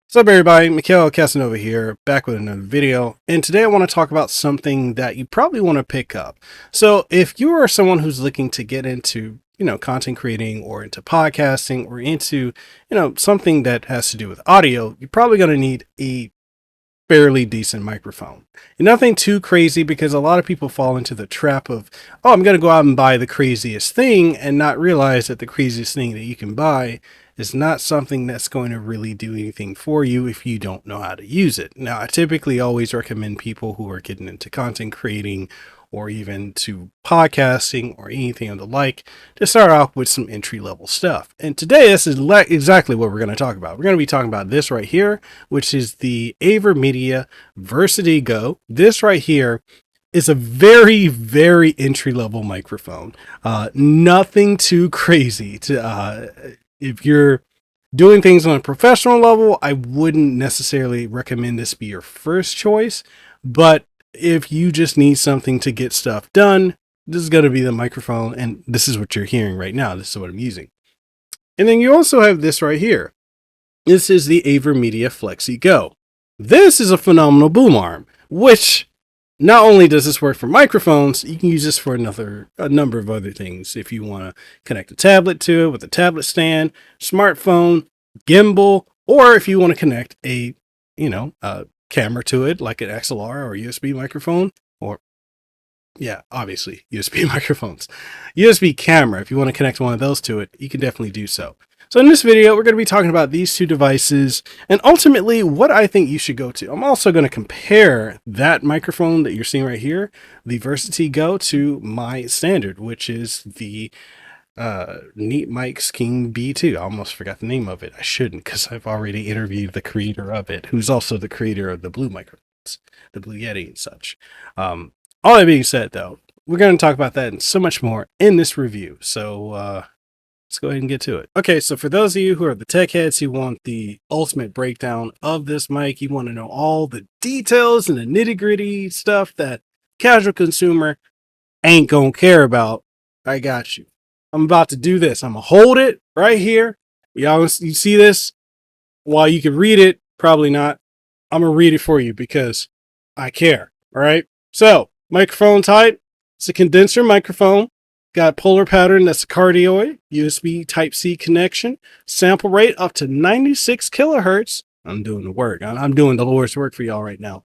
What's up everybody, Mekel Kasanova here, back with another video, and today I want to talk about something that you probably want to pick up. So if you are someone who's looking to get into, content creating or into podcasting or into, something that has to do with audio, you're probably going to need a fairly decent microphone. And nothing too crazy, because a lot of people fall into the trap of, oh, I'm going to go out and buy the craziest thing and not realize that the craziest thing that you can buy is not something that's going to really do anything for you if you don't know how to use it. Now, I typically always recommend people who are getting into content creating or even to podcasting or anything of the like to start off with some entry-level stuff. And today, this is exactly what we're going to talk about. We're going to be talking about this right here, which is the AVerMedia Versati Go. This right here is a very, very entry-level microphone. Nothing too crazy. If you're doing things on a professional level, I wouldn't necessarily recommend this be your first choice, but if you just need something to get stuff done, this is going to be the microphone, and this is what you're hearing right now. This is what I'm using. And then you also have this right here. This is the AVerMedia Flexi GO. This is a phenomenal boom arm, which not only does this work for microphones, you can use this for a number of other things. If you want to connect a tablet to it with a tablet stand, smartphone, gimbal, or if you want to connect a camera to it, like an XLR or USB microphone, or obviously USB microphones, USB camera. If you want to connect one of those to it, you can definitely do so. So in this video, we're going to be talking about these two devices and ultimately what I think you should go to. I'm also going to compare that microphone that you're seeing right here, the Versati Go, to my standard, which is the Neat Mike's King B2. I almost forgot the name of it. I shouldn't, because I've already interviewed the creator of it, who's also the creator of the Blue microphones, the Blue Yeti and such. All that being said, though, we're going to talk about that and so much more in this review. So let's go ahead and get to it. Okay, so for those of you who are the tech heads who want the ultimate breakdown of this mic, you want to know all the details and the nitty-gritty stuff that casual consumer ain't gonna care about, I got you. I'm about to do this. I'm gonna hold it right here. You see this? While you can read it, probably not. I'm gonna read it for you because I care. All right. So microphone type, it's a condenser microphone. Got polar pattern, that's a cardioid, USB Type-C connection, sample rate up to 96 kilohertz. I'm doing the work. I'm doing the Lord's work for y'all right now.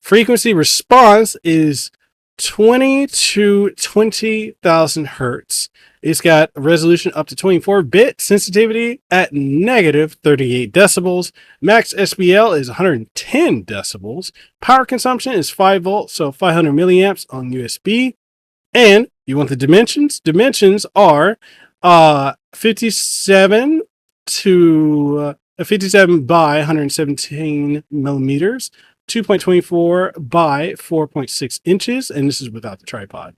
Frequency response is 20 to 20,000 hertz. It's got a resolution up to 24-bit, sensitivity at negative 38 decibels. Max SPL is 110 decibels. Power consumption is 5 volts, so 500 milliamps on USB. And you want the dimensions? Dimensions are 57 by 117 millimeters, 2.24 by 4.6 inches, and this is without the tripod.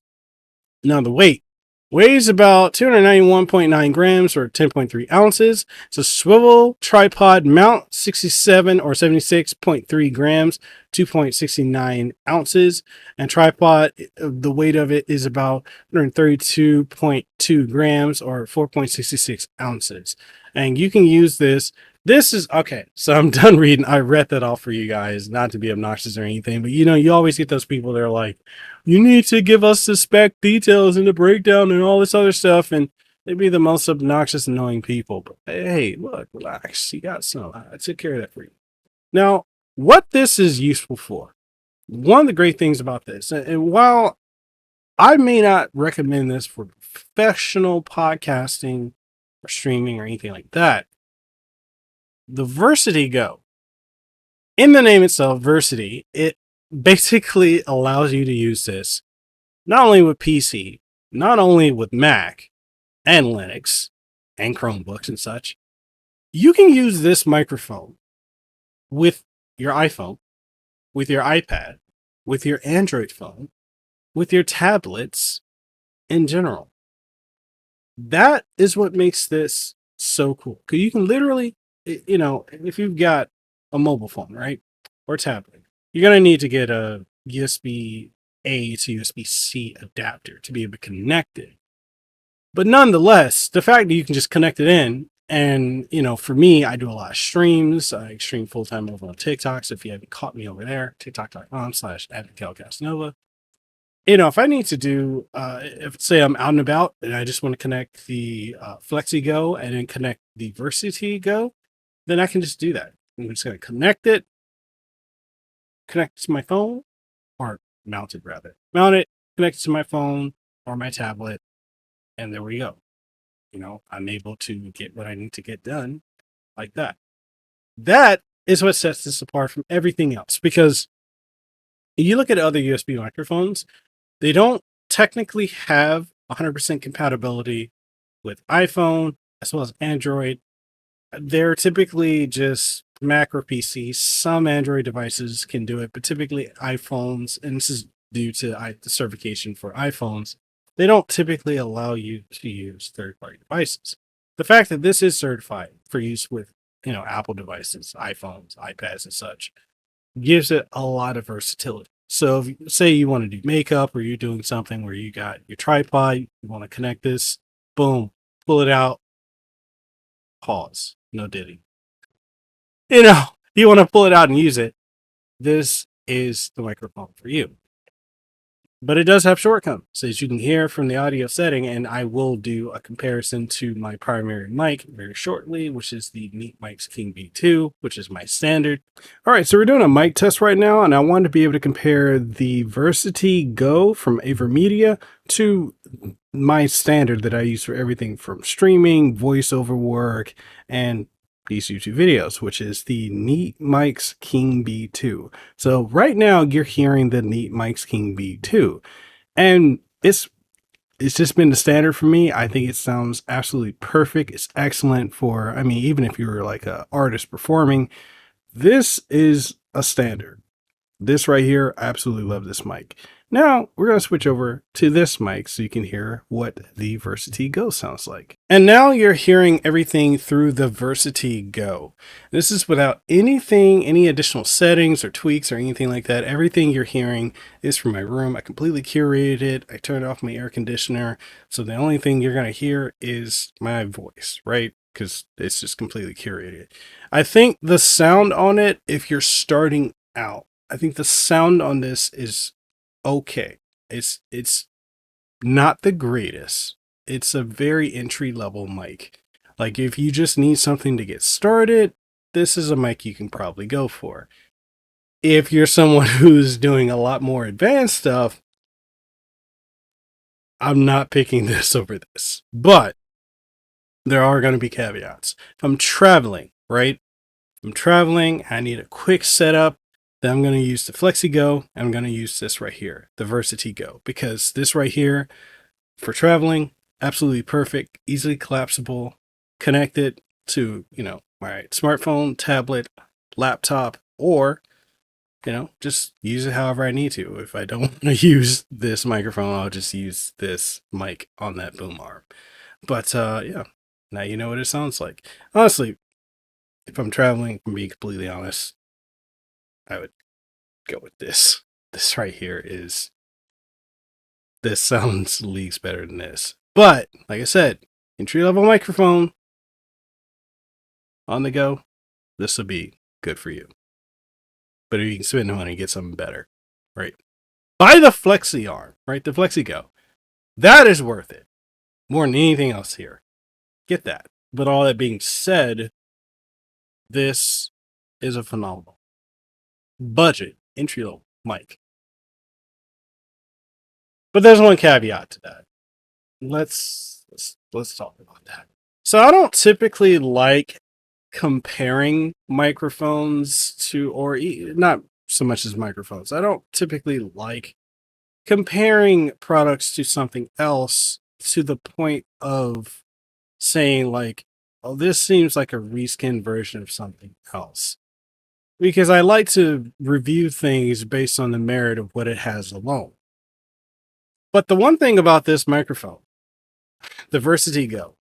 Now the weight weighs about 291.9 grams or 10.3 ounces. It's a swivel tripod mount, 67 or 76.3 grams, 2.69 ounces. And tripod, the weight of it is about 132.2 grams or 4.66 ounces. And you can use this. This is okay. So I'm done reading. I read that all for you guys, not to be obnoxious or anything, but you always get those people that are like, you need to give us the spec details and the breakdown and all this other stuff. And they'd be the most obnoxious, annoying people. But hey, look, relax. You got some. I took care of that for you. Now, what this is useful for, one of the great things about this, and while I may not recommend this for professional podcasting or streaming or anything like that, the Versati Go, in the name itself, Versati, it basically allows you to use this not only with PC, not only with Mac and Linux and Chromebooks and such. You can use this microphone with your iPhone, with your iPad, with your Android phone, with your tablets in general. That is what makes this so cool. Because you can literally, if you've got a mobile phone, right, or tablet, you're going to need to get a USB-A to USB-C adapter to be able to connect it. But nonetheless, the fact that you can just connect it in And, for me, I do a lot of streams. I stream full time over on TikTok. So if you haven't caught me over there, tiktok.com/Kasanova. If I need to do, if say I'm out and about and I just want to connect the Flexi Go and then connect the Versati Go, then I can just do that. I'm just going to connect it to my phone, or mount it rather. Mount it, connect it to my phone or my tablet, and there we go. I'm able to get what I need to get done like that. That is what sets this apart from everything else, because you look at other USB microphones, they don't technically have 100% compatibility with iPhone as well as Android. They're typically just Mac or PC. Some Android devices can do it, but typically iPhones, and this is due to the certification for iPhones, they don't typically allow you to use third-party devices. The fact that this is certified for use with, Apple devices, iPhones, iPads, and such, gives it a lot of versatility. So if say you want to do makeup, or you're doing something where you got your tripod, you want to connect this, boom, pull it out, pause, no diddy. You want to pull it out and use it, this is the microphone for you. But it does have shortcomings, as you can hear from the audio setting, and I will do a comparison to my primary mic very shortly, which is the Neat Mics King B2, which is my standard. All right, so we're doing a mic test right now, and I wanted to be able to compare the Versati Go from AVerMedia to my standard that I use for everything from streaming, voiceover work, and these YouTube videos, which is the Neat Mics King B2. So right now you're hearing the Neat Mics King B2, and it's just been the standard for me. I think it sounds absolutely perfect. It's excellent for, even if you're like an artist performing, this is a standard. This right here, I absolutely love this mic. Now we're going to switch over to this mic so you can hear what the Versati Go sounds like. And now you're hearing everything through the Versati Go. This is without any additional settings or tweaks or anything like that. Everything you're hearing is from my room. I completely curated it. I turned off my air conditioner. So the only thing you're going to hear is my voice, right? Because it's just completely curated. I think the sound on it, if you're starting out, I think the sound on this is okay. It's not the greatest. It's a very entry level mic. Like if you just need something to get started, this is a mic you can probably go for. If you're someone who's doing a lot more advanced stuff, I'm not picking this over this. But there are going to be caveats. If I'm traveling, right? If I'm traveling, I need a quick setup. Then I'm going to use the Flexi Go. I'm going to use this right here, the Versati Go, because this right here for traveling, absolutely perfect, easily collapsible, connected to, my smartphone, tablet, laptop, or, just use it however I need to. If I don't want to use this microphone, I'll just use this mic on that boom arm. But yeah, now you know what it sounds like. Honestly, if I'm traveling, I'm being completely honest, I would go with this. This right here this sounds leagues better than this. But like I said, entry level microphone on the go, this will be good for you. But if you can spend the money and get something better, right? Buy the Flexi arm, right? The Flexi Go. That is worth it more than anything else here. Get that. But all that being said, this is a phenomenal budget entry level mic. But there's one caveat to that. Let's talk about that. So I don't typically like comparing microphones to, or not so much as microphones. I don't typically like comparing products to something else to the point of saying like, oh, this seems like a reskin version of something else. Because I like to review things based on the merit of what it has alone. But the one thing about this microphone, the Versati Go,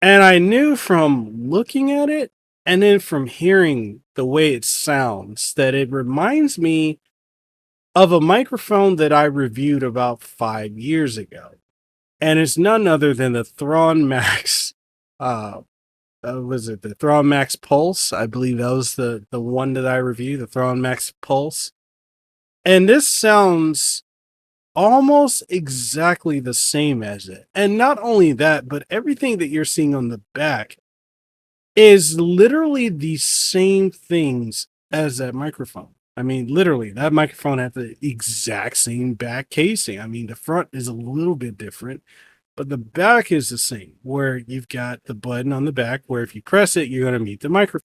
and I knew from looking at it and then from hearing the way it sounds that it reminds me of a microphone that I reviewed about 5 years ago. And it's none other than the Thrawn Max was it the Thrawn Max Pulse? I believe that was the one that I reviewed, the Thrawn Max Pulse. And this sounds almost exactly the same as it. And not only that, but everything that you're seeing on the back is literally the same things as that microphone. I mean, literally, that microphone had the exact same back casing. I mean, the front is a little bit different, but the back is the same, where you've got the button on the back where if you press it, you're going to meet the microphone.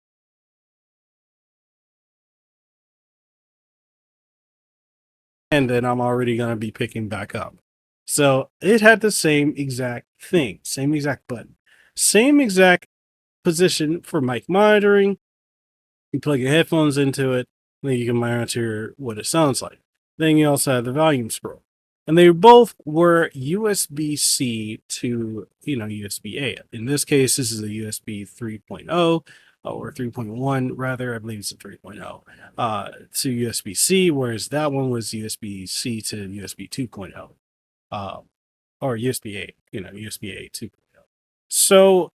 And then I'm already going to be picking back up. So it had the same exact thing, same exact button, same exact position for mic monitoring. You plug your headphones into it, then you can monitor what it sounds like. Then you also have the volume scroll. And they both were USB-C to, USB-A. In this case, this is a USB 3.0 or 3.1 rather. I believe it's a 3.0 to USB-C, whereas that one was USB-C to USB 2.0 or USB-A, USB-A 2.0. So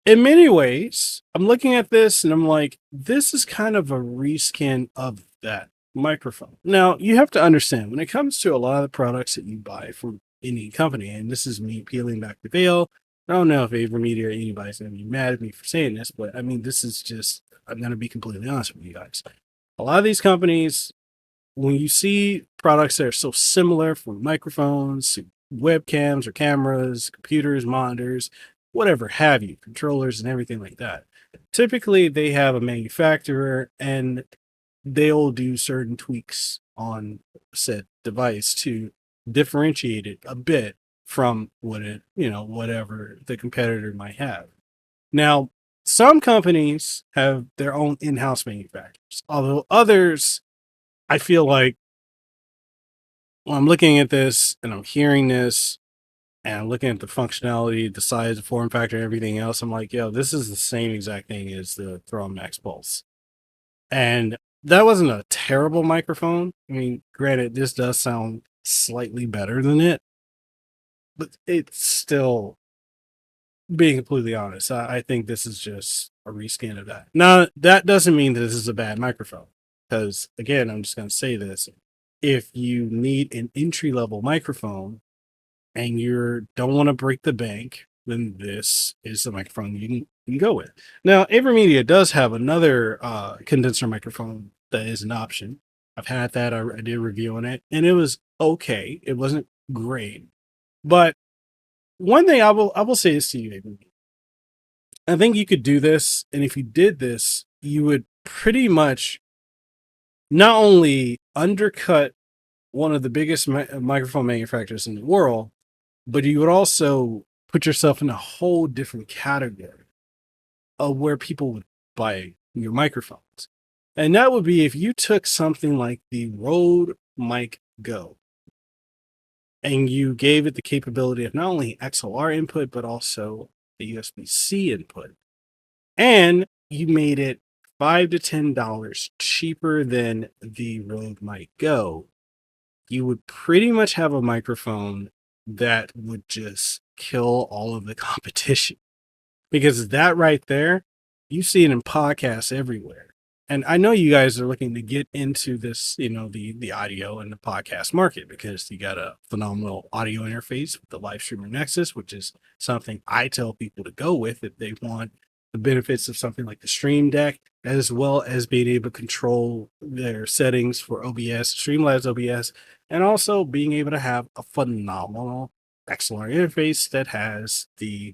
in many ways, I'm looking at this and I'm like, this is kind of a reskin of that microphone. Now, you have to understand when it comes to a lot of the products that you buy from any company, and this is me peeling back the veil. I don't know if AVerMedia or anybody's going to be mad at me for saying this, but I mean, this is just, I'm going to be completely honest with you guys. A lot of these companies, when you see products that are so similar from microphones to webcams or cameras, computers, monitors, whatever have you, controllers and everything like that, typically they have a manufacturer and they'll do certain tweaks on said device to differentiate it a bit from what it, whatever the competitor might have. Now, some companies have their own in-house manufacturers, although others, I feel like when I'm looking at this and I'm hearing this and I'm looking at the functionality, the size, the form factor, and everything else, I'm like, yo, this is the same exact thing as the Thrawn Max Pulse. And that wasn't a terrible microphone. I mean, granted, this does sound slightly better than it, but it's still, being completely honest, I think this is just a reskin of that. Now, that doesn't mean that this is a bad microphone, because again, I'm just going to say this. If you need an entry level microphone and you don't want to break the bank, then this is the microphone you can go with. Now, AVerMedia does have another condenser microphone that is an option. I've had that. I did a review on it, and it was okay. It wasn't great, but one thing I will say this to you, AVerMedia. I think you could do this, and if you did this, you would pretty much not only undercut one of the biggest microphone manufacturers in the world, but you would also put yourself in a whole different category of where people would buy your microphones. And that would be if you took something like the Rode Mic Go and you gave it the capability of not only XLR input, but also the USB-C input. And you made it $5 to $10 cheaper than the Rode Mic Go. You would pretty much have a microphone that would just kill all of the competition. Because that right there, you see it in podcasts everywhere. And I know you guys are looking to get into this, the audio and the podcast market because you got a phenomenal audio interface with the Live Streamer Nexus, which is something I tell people to go with if they want the benefits of something like the Stream Deck, as well as being able to control their settings for OBS, Streamlabs OBS, and also being able to have a phenomenal XLR interface that has the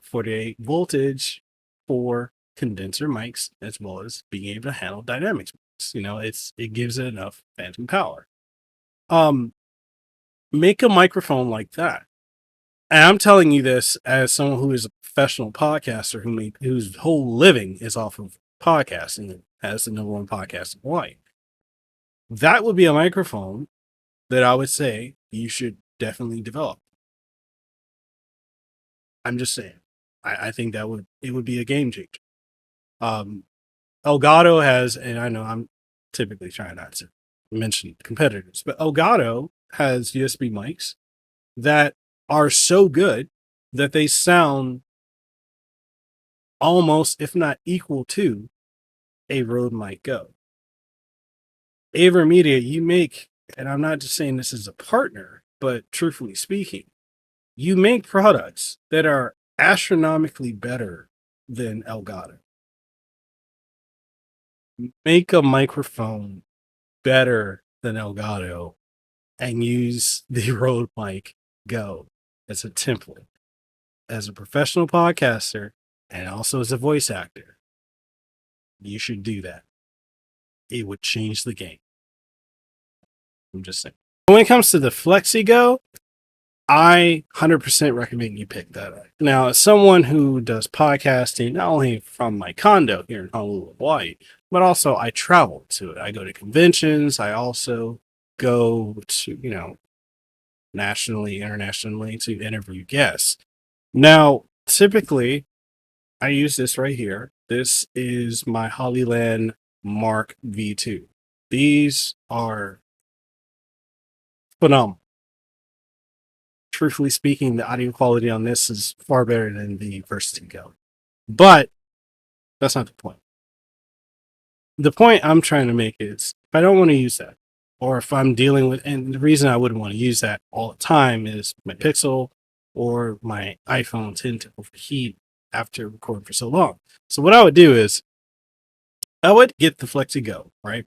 48 voltage for condenser mics, as well as being able to handle dynamics mics. It gives it enough phantom power. Um, make a microphone like that. And I'm telling you this as someone who is a professional podcaster whose whole living is off of podcasting as the number one podcast in Hawaii. That would be a microphone that I would say you should definitely develop. I'm just saying. I think it would be a game changer. Elgato has, and I know I'm typically trying not to mention competitors, but Elgato has USB mics that are so good that they sound almost, if not equal to, a Rode Mic Go. AVerMedia, you make, and I'm not just saying this as a partner, but truthfully speaking, you make products that are astronomically better than Elgato. Make a microphone better than Elgato and use the Rode Mic Go as a template. As a professional podcaster and also as a voice actor, you should do that. It would change the game. I'm just saying. When it comes to the Flexi Go, I 100% recommend you pick that up. Now, as someone who does podcasting, not only from my condo here in Honolulu, Hawaii, but also I travel to it. I go to conventions. I also go to, nationally, internationally to interview guests. Now, typically, I use this right here. This is my Hollyland Mark V2. These are phenomenal. Truthfully speaking, the audio quality on this is far better than the Versati Go. But that's not the point. The point I'm trying to make is if I don't want to use that, or if I'm dealing with, and the reason I wouldn't want to use that all the time is my Pixel or my iPhone tend to overheat after recording for so long. So what I would do is I would get the Flexi Go, right?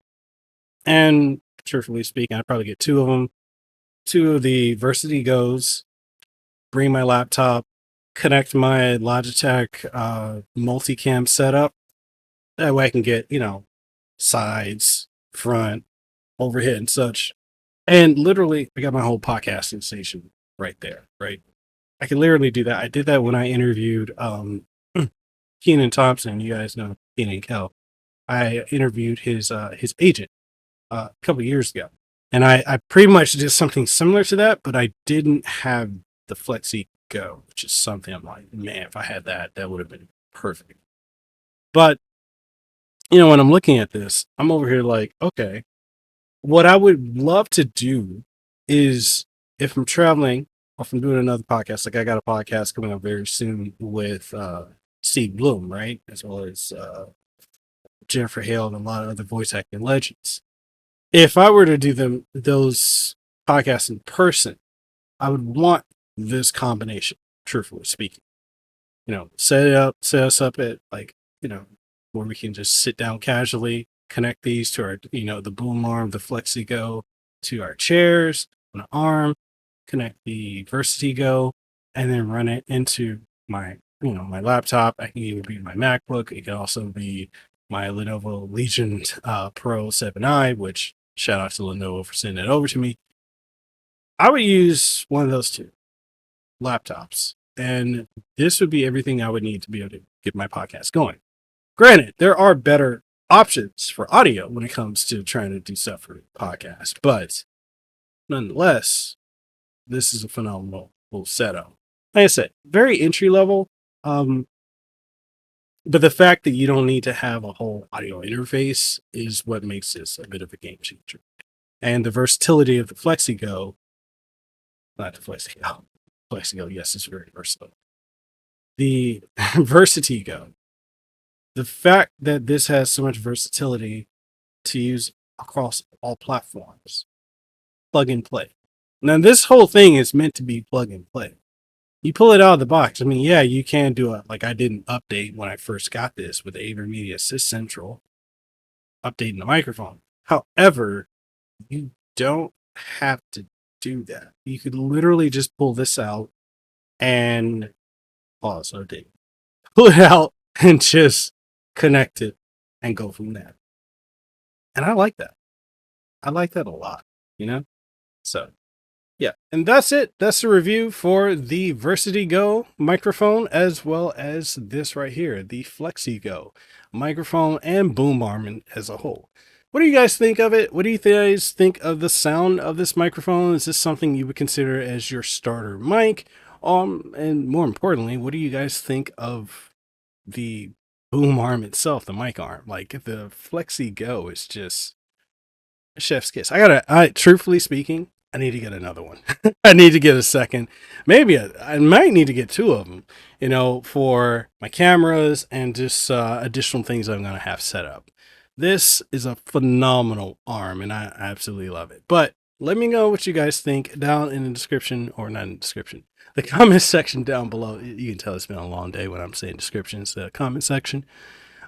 And truthfully speaking, I'd probably get two of them, two of the Versati Goes, bring my laptop, connect my Logitech multicam setup. That way I can get, sides, front, overhead, and such. And literally, I got my whole podcasting station right there, right? I can literally do that. I did that when I interviewed Keenan Thompson. You guys know Keenan Kel. I interviewed his agent a couple years ago. And I pretty much did something similar to that, but I didn't have the Flexi Go, which is something I'm like, man, if I had that, that would have been perfect. But, when I'm looking at this, I'm over here like, okay, what I would love to do is if I'm traveling or if I'm doing another podcast, like I got a podcast coming up very soon with Steve Bloom, right? As well as Jennifer Hale and a lot of other voice acting legends. If I were to do those podcasts in person, I would want this combination, truthfully speaking. Set us up at where we can just sit down casually, connect these to our, the boom arm, the Flexi Go to our chairs on an arm, connect the Versati Go, and then run it into my, my laptop. I can either be my MacBook. It can also be my Lenovo Legion Pro 7i, which shout out to Lenovo for sending it over to me. I would use one of those two laptops, and this would be everything I would need to be able to get my podcast going. Granted, there are better options for audio when it comes to trying to do stuff for podcasts, but nonetheless, this is a phenomenal little setup. Like I said, very entry level. But the fact that you don't need to have a whole audio interface is what makes this a bit of a game changer. And the versatility of the Flexi Go, not the Flexi Go, Flexi Go, yes, it's very versatile. The Versati Go, the fact that this has so much versatility to use across all platforms, plug and play. Now, this whole thing is meant to be plug and play. You pull it out of the box. I mean, yeah, you can do it. Like I did an update when I first got this with AVerMedia Assist Central, updating the microphone. However, you don't have to do that. You could literally just pull this out and pause, update, pull it out and just connect it and go from there. And I like that. I like that a lot, So yeah, and that's it. That's the review for the Versati Go microphone, as well as this right here, the Flexi Go microphone and boom arm as a whole. What do you guys think of it? What do you guys think of the sound of this microphone? Is this something you would consider as your starter mic? And more importantly, what do you guys think of the boom arm itself, the mic arm? Like the Flexi Go is just a chef's kiss. Truthfully speaking, I need to get another one. I need to get a second. Maybe I might need to get two of them, for my cameras and just additional things I'm going to have set up. This is a phenomenal arm and I absolutely love it. But let me know what you guys think down in the description, or not in the description, the comment section down below. You can tell it's been a long day when I'm saying descriptions, the comment section.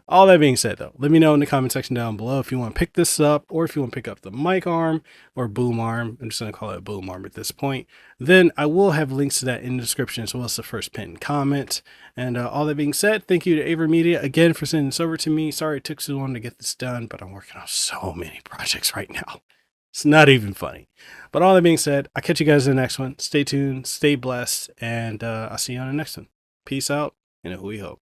All that being said, though, let me know in the comment section down below if you want to pick this up, or if you want to pick up the mic arm or boom arm. I'm just going to call it a boom arm at this point. Then I will have links to that in the description, as well as the first pinned comment. And all that being said, thank you to AVerMedia again for sending this over to me. Sorry it took so long to get this done, but I'm working on so many projects right now. It's not even funny. But all that being said, I'll catch you guys in the next one. Stay tuned, stay blessed, and I'll see you on the next one. Peace out, and a hui ho.